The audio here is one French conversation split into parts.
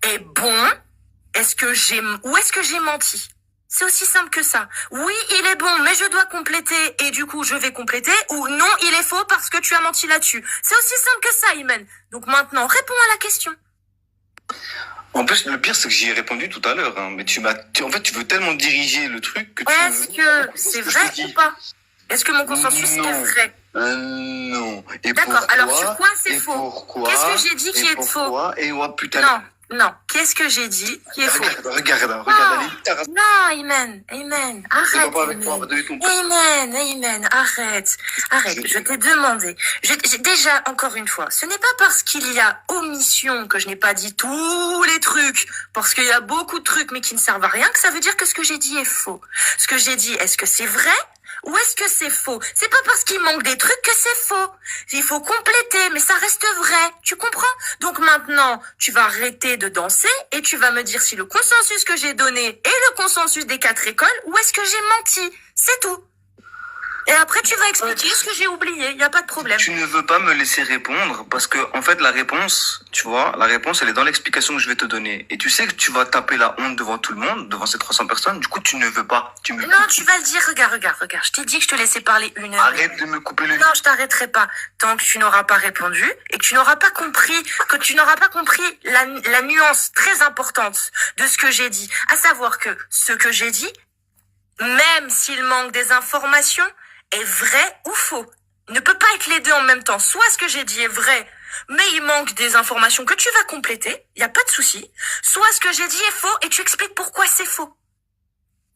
est bon, ou est-ce que j'ai menti? C'est aussi simple que ça. Oui, il est bon, mais je dois compléter et du coup je vais compléter. Ou non, il est faux parce que tu as menti là-dessus. C'est aussi simple que ça, Imen. Donc maintenant, réponds à la question. En plus, le pire, c'est que j'y ai répondu tout à l'heure. Hein, mais en fait, tu veux tellement diriger le truc que Est-ce que c'est vrai ou pas? Est-ce que mon consensus est vrai? Non. Et d'accord, alors sur quoi c'est faux? Pourquoi? Qu'est-ce que j'ai dit qui est faux? Et ouais, putain. Non. Qu'est-ce que j'ai dit qui est faux? Regarde. Non, Imen, arrête. Amen, arrête. Je t'ai demandé. Déjà, encore une fois, ce n'est pas parce qu'il y a omission que je n'ai pas dit tous les trucs, parce qu'il y a beaucoup de trucs mais qui ne servent à rien, que ça veut dire que ce que j'ai dit est faux. Ce que j'ai dit, est-ce que c'est vrai? Ou est-ce que c'est faux? C'est pas parce qu'il manque des trucs que c'est faux. Il faut compléter, mais ça reste vrai. Tu comprends? Donc maintenant, tu vas arrêter de danser et tu vas me dire si le consensus que j'ai donné est le consensus des 4 écoles ou est-ce que j'ai menti. C'est tout. Et après, tu vas expliquer ce que j'ai oublié. Il n'y a pas de problème. Tu ne veux pas me laisser répondre parce que, en fait, la réponse, tu vois, elle est dans l'explication que je vais te donner. Et tu sais que tu vas taper la honte devant tout le monde, devant ces 300 personnes. Du coup, tu ne veux pas. Non, tu vas le dire. Regarde. Je t'ai dit que je te laissais parler 1 heure. Arrête de me couper le... Non, je t'arrêterai pas. Tant que tu n'auras pas répondu et que tu n'auras pas compris, la nuance très importante de ce que j'ai dit. À savoir que ce que j'ai dit, même s'il manque des informations, est vrai ou faux. Il ne peut pas être les deux en même temps. Soit ce que j'ai dit est vrai, mais il manque des informations que tu vas compléter, il n'y a pas de souci. Soit ce que j'ai dit est faux et tu expliques pourquoi c'est faux.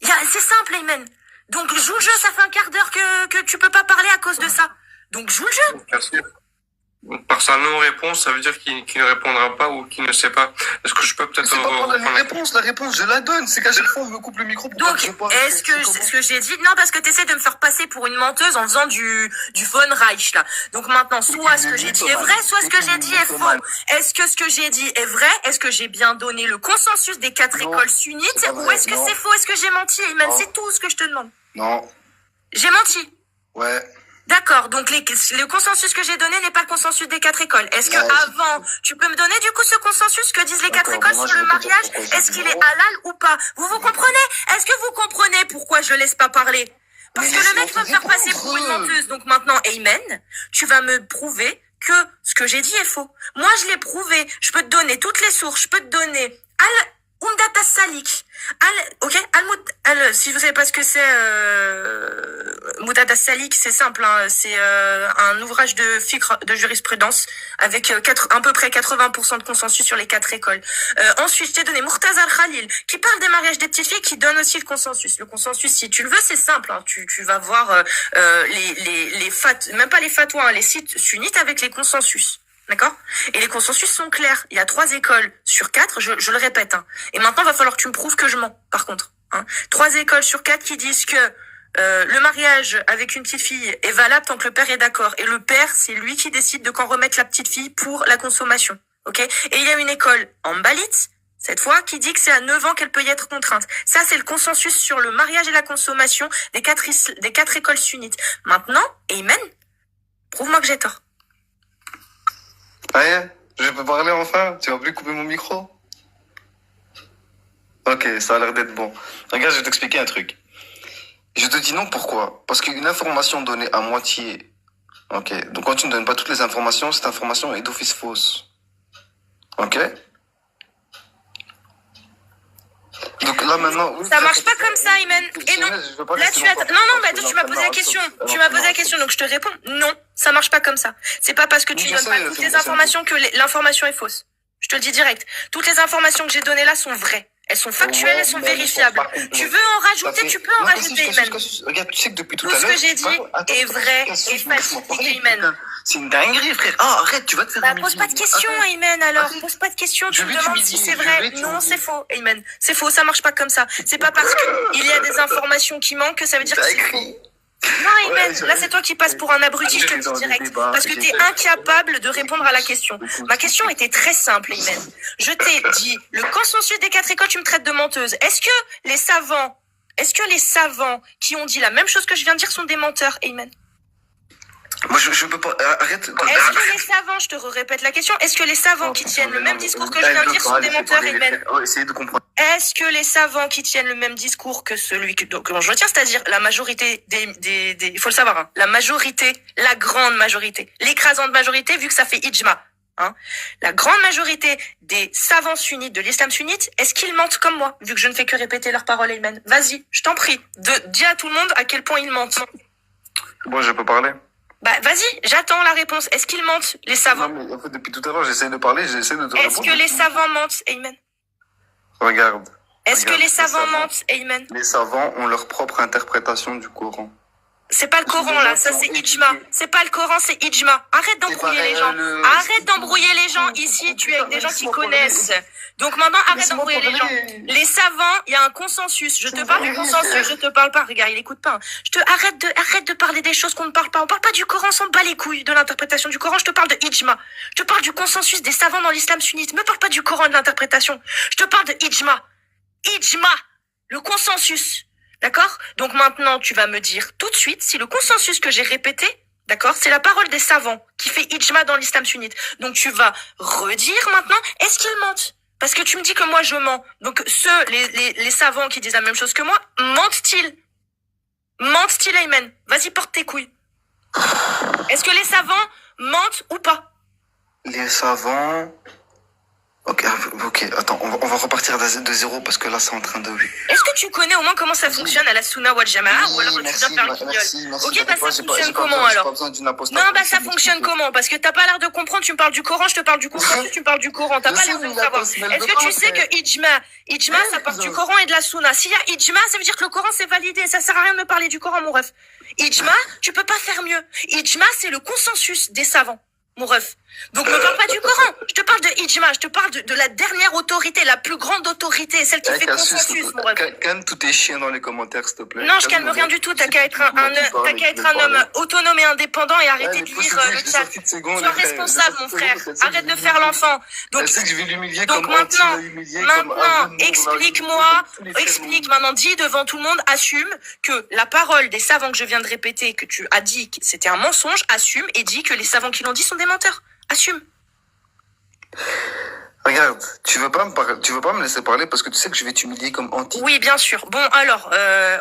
C'est simple, Aymen. Donc joue le jeu, ça fait un quart d'heure que tu peux pas parler à cause de ça. Donc joue le jeu. Merci. Par sa non-réponse, ça veut dire qu'il ne répondra pas ou qu'il ne sait pas. Est-ce que je peux peut-être... C'est pas pour la réponse, je la donne. C'est qu'à chaque fois, on me coupe le micro. Donc, est-ce que ce que j'ai dit... Non, parce que tu essaies de me faire passer pour une menteuse en faisant du Von Reich, là. Donc maintenant, soit ce que j'ai dit est vrai, soit ce que j'ai dit est faux. Est-ce que ce que j'ai dit est vrai? Est-ce que j'ai bien donné le consensus des 4 écoles sunnites? Ou est-ce que c'est faux? Est-ce que j'ai menti, Ayman? C'est tout ce que je te demande. Non. J'ai menti. Ouais. D'accord, donc le consensus que j'ai donné n'est pas le consensus des 4 écoles. Est-ce que avant, tu peux me donner du coup ce consensus que disent les 4 écoles sur le mariage? Est-ce qu'il est halal ou pas? Vous comprenez? Est-ce que vous comprenez pourquoi je laisse pas parler? Parce que le mec veut me faire passer pour une menteuse. Donc maintenant, Aymen, tu vas me prouver que ce que j'ai dit est faux. Moi, je l'ai prouvé. Je peux te donner toutes les sources. Je peux te donner Umdat as-Salik. Si vous savez pas ce que c'est, Umdat as-Salik, c'est simple, hein, c'est un ouvrage de fiqh, de jurisprudence, avec à peu près 80% de consensus sur les 4 écoles. Ensuite, je t'ai donné Murtaza al-Khalil, qui parle des mariages des petites filles, qui donne aussi le consensus. Le consensus, si tu le veux, c'est simple, hein, tu vas voir même pas les fatwas, hein, les sites sunnites avec les consensus. D'accord? Et les consensus sont clairs. Il y a 3 écoles sur 4, je le répète. Hein. Et maintenant, il va falloir que tu me prouves que je mens, par contre. Hein. 3 écoles sur 4 qui disent que le mariage avec une petite fille est valable tant que le père est d'accord. Et le père, c'est lui qui décide de quand remettre la petite fille pour la consommation. Ok? Et il y a une école en Mbalite, cette fois, qui dit que c'est à 9 ans qu'elle peut y être contrainte. Ça, c'est le consensus sur le mariage et la consommation des 4 écoles sunnites. Maintenant, Aymen, prouve-moi que j'ai tort. Ouais, je peux parler enfin? Tu vas plus couper mon micro? Ok, ça a l'air d'être bon. Regarde, je vais t'expliquer un truc. Je te dis non, pourquoi? Parce qu'une information donnée à moitié, ok, donc quand tu ne donnes pas toutes les informations, cette information est d'office fausse. Ok? Donc là maintenant... Ça marche pas comme ça, Aymen. Et non, là tu as... Non, tu m'as posé la question. Tu m'as posé la question, donc je te réponds. Non, ça marche pas comme ça. C'est pas parce que tu donnes pas toutes les informations que l'information est fausse. Je te le dis direct. Toutes les informations que j'ai données là sont vraies. Elles sont factuelles, elles sont vérifiables. Tu veux en rajouter, tu peux en rajouter, Aymen. Regarde, tu sais que depuis tout à l'heure... Tout ce que j'ai dit est vrai et falsifié, Aymen. C'est une dinguerie, frère. Oh, arrête, tu vas te faire... Pose pas de questions, Aymen, alors. Pose pas de questions, tu me demandes si c'est vrai. Non, c'est faux, Aymen. C'est faux, ça marche pas comme ça. C'est pas parce qu'il y a des informations qui manquent que ça veut dire que c'est faux. Non, Aymen, là c'est toi qui passes pour un abruti, je te le dis direct. Parce que t'es incapable de répondre à la question. Ma question était très simple, Aymen. Je t'ai dit, le consensus des 4 écoles, tu me traites de menteuse. Est-ce que les savants qui ont dit la même chose que je viens de dire sont des menteurs, Aymen? Moi, je peux pas. Arrête. Est-ce que les savants, je te répète la question, est-ce que les savants qui tiennent le même discours que je viens de dire sont des menteurs, Ayman? Essayez de comprendre. Est-ce que les savants qui tiennent le même discours que celui que je retiens, c'est-à-dire la majorité il faut le savoir, hein, la majorité, la grande majorité, l'écrasante majorité, vu que ça fait ijma, hein, la grande majorité des savants sunnites de l'islam sunnite, est-ce qu'ils mentent comme moi, vu que je ne fais que répéter leurs paroles, Ayman? Vas-y, je t'en prie, dis à tout le monde à quel point ils mentent. Moi, je peux parler. Bah, vas-y, j'attends la réponse. Est-ce qu'ils mentent, les savants? Non, mais en fait, depuis tout à l'heure, j'essaie de parler, j'essaie de te Est-ce répondre. que les savants mentent, Ayman? Regarde. Est-ce que les savants mentent, Ayman? Les savants ont leur propre interprétation du Coran. C'est pas le Coran, là, ça c'est ijma. C'est pas le Coran, c'est ijma. Arrête d'embrouiller les gens. Arrête d'embrouiller les gens ici, tu es avec des gens qui connaissent. Donc maintenant, arrête d'embrouiller les gens. Les savants, il y a un consensus. Je te parle du consensus, je te parle pas. Regarde, il écoute pas. Arrête de parler des choses qu'on ne parle pas. On parle pas du Coran, on s'en bat les couilles de l'interprétation du Coran. Je te parle de ijma. Je te parle du consensus des savants dans l'islam sunnite. Me parle pas du Coran, de l'interprétation. Je te parle de ijma. Ijma. Le consensus. D'accord? Donc maintenant, tu vas me dire tout de suite si le consensus que j'ai répété, d'accord, c'est la parole des savants qui fait ijma dans l'islam sunnite. Donc tu vas redire maintenant, est-ce qu'ils mentent? Parce que tu me dis que moi je mens. Donc les savants qui disent la même chose que moi, mentent-ils? Mentent-ils, Ayman? Vas-y, porte tes couilles. Est-ce que les savants mentent ou pas? Les savants... Ok, attends, on va repartir de zéro parce que là, c'est en train de... Est-ce que tu connais au moins comment ça fonctionne à la Sunna wal Jama'a ou alors tu viens faire le guignol? Ok, bah ça fonctionne comment alors? Non, bah ça fonctionne comment? Parce que t'as pas l'air de comprendre, tu me parles du Coran, je te parle du consensus, tu me parles du Coran, t'as pas l'air de savoir. Est-ce que tu sais que ijma ça part du Coran et de la Sunna? S'il y a ijma, ça veut dire que le Coran c'est validé, ça sert à rien de me parler du Coran, mon ref. Ijma, tu peux pas faire mieux. Ijma, c'est le consensus des savants. Mon ref. Donc ne parle pas du Coran. Je te parle de ijma, je te parle de la dernière autorité, la plus grande autorité, celle qui fait consensus, mon ref. Calme tous tes chiens dans les commentaires, s'il te plaît. Non, je calme rien du tout. T'as qu'à être un homme autonome et indépendant et arrêter de lire le chat. Sois responsable, mon frère. Arrête de faire l'enfant. Donc maintenant, explique maintenant, dis devant tout le monde, assume que la parole des savants que je viens de répéter, que tu as dit que c'était un mensonge, assume et dis que les savants qui l'ont dit sont des menteurs. Assume. Regarde, tu veux pas me laisser parler parce que tu sais que je vais t'humilier comme anti. Oui, bien sûr. Bon, alors,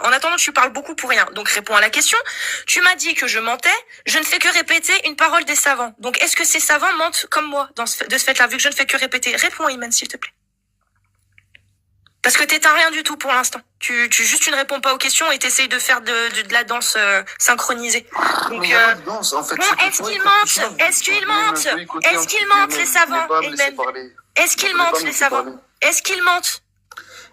en attendant, tu parles beaucoup pour rien. Donc, réponds à la question. Tu m'as dit que je mentais. Je ne fais que répéter une parole des savants. Donc, est-ce que ces savants mentent comme moi de ce fait-là, vu que je ne fais que répéter? Réponds, Iman, s'il te plaît. Parce que t'éteins rien du tout pour l'instant. Tu ne réponds pas aux questions et t'essayes de faire de la danse synchronisée. Donc, bon, est-ce qu'ils mentent? Est-ce qu'ils mentent? Est-ce qu'ils mentent, les savants, Ayman? Est-ce qu'ils mentent, les savants? Est-ce qu'ils mentent?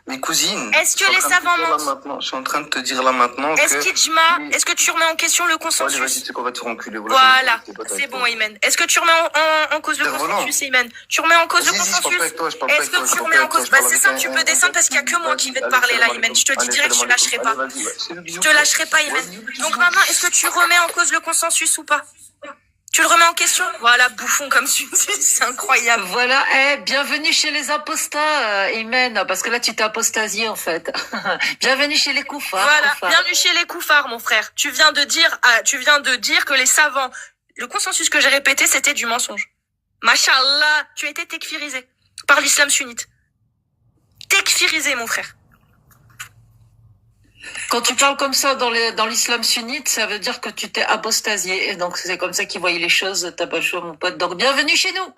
Mes cousines. Est-ce que les savants mentent? Je suis en train de te dire là maintenant Est-ce est-ce que tu remets en question le consensus? Vas-y, tu sais qu'on va te faire enculer. Voilà, c'est bon, Ayman. Est-ce que tu remets en cause le consensus, Ayman? Tu remets en cause le consensus? Est-ce que tu remets en cause? Bah, c'est simple, tu peux descendre parce qu'il y a que moi qui vais te parler là, Ayman. Je te dis direct, je te lâcherai pas. Je te lâcherai pas, Ayman. Donc maintenant, est-ce que tu remets en cause le consensus ou pas? Tu le remets en question? Voilà, bouffon comme tu dis, c'est incroyable. Voilà, bienvenue chez les apostats, Imen, parce que là tu t'es apostasié en fait. Bienvenue chez les koufars. Voilà, bienvenue chez les koufars, mon frère. Tu viens de dire que les savants, le consensus que j'ai répété, c'était du mensonge. Mashallah, tu as été tekfirisé par l'islam sunnite. Tekfirisé, mon frère. Quand tu parles comme ça dans l'islam sunnite, ça veut dire que tu t'es apostasié. Et donc c'est comme ça qu'ils voyaient les choses, t'as pas le choix, mon pote. Donc bienvenue chez nous.